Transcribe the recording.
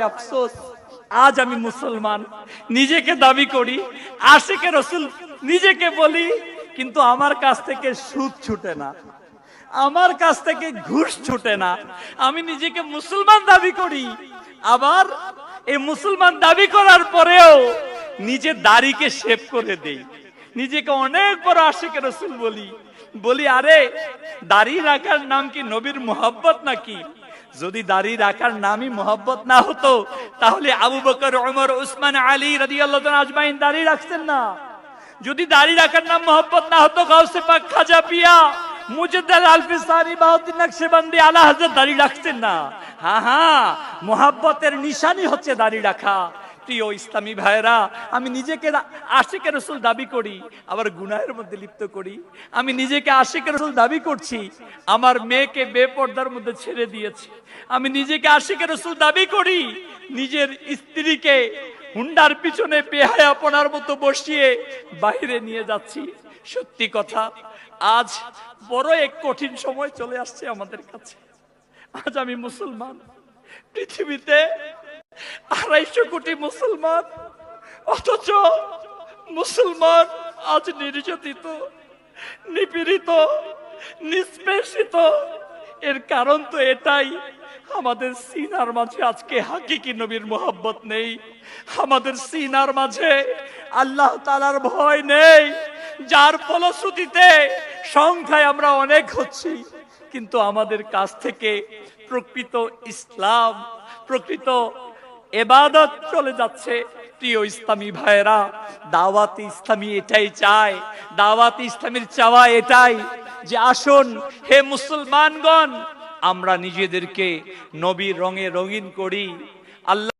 আফসোস, আজ আমি মুসলমান নিজেকে দাবি করি, আশিকে রসুল নিজেকে বলি, কিন্তু আমার কাছ থেকে সুদ ছুটে না, আমার কাছ থেকে ঘুষ ছুটে না। আমি নিজেকে মুসলমান দাবি করি, আবার এই মুসলমান দাবি করার পরেও নিজের দাড়িকে শেভ করে দেই, নিজেকে অনেক বড় আশিকে রসুল বলি আরে দাড়ি রাখার নাম কি নবীর মোহাব্বত নাকি? যদি দাড়ি রাখার নামই মোহাব্বত না হতো তাহলে আবু বকর, ওমর, উসমান, আলী রাদিয়াল্লাহু তাআলা আজমাইন দাড়ি রাখতেন না। যদি দাড়ি রাখার নাম মোহাব্বত না হতো গাউসে পাক, খাজা পিয়া, মুজাদ্দিদ আল-ফিসানি, বাউদ্দিন নকশবন্দি, আলা হযরত দাড়ি রাখতেন না। হ্যাঁ, মোহাব্বতের নিশানি হচ্ছে দাড়ি রাখা। প্রিয় ইসলামী ভাইরা, আমি নিজেকে আশিকে রসুল দাবি করি, আবার গুনাহের মধ্যে লিপ্ত করি। আমি নিজেকে আশিকে রসুল দাবি করছি, আমার মেয়েকে বেপর্দার মধ্যে ছেড়ে দিয়েছি। আমি নিজেকে আশিকে রসুল দাবি করি, নিজের স্ত্রীকে হুন্ডার পিছনে বেহায়াপনার মতো বসিয়ে বাইরে নিয়ে যাচ্ছি। সত্যি কথা, আজ বড় এক কঠিন সময় চলে আসছে আমাদের কাছে। আজ আমি মুসলমান, পৃথিবীতে 250 কোটি মুসলমান, অথচ মুসলমান আজ নির্যাতিত, নিপীড়িত, নিষ্পেষিত। এর কারণ তো এটাই, আমাদের সিনার মাঝে আজকে হাকিকি নবীর মোহাব্বত নেই, আমাদের সিনার মাঝে আল্লাহ তাআলার ভয় নেই, যার ফলশ্রুতিতে সংখ্যায় আমরা অনেক হচ্ছি, কিন্তু আমাদের কাছ থেকে প্রকৃত ইসলাম, প্রকৃত ইবাদত চলে যাচ্ছে। প্রিয় ইসলামী ভাইরা, দাওয়াত ইসলামী এটাই চায়, দাওয়াত ইসলামীর চাওয়া এটাই যে আসুন হে মুসলমানগণ, আমরা নিজেদেরকে নবীর রঙে রঙিন করি। আল্লাহ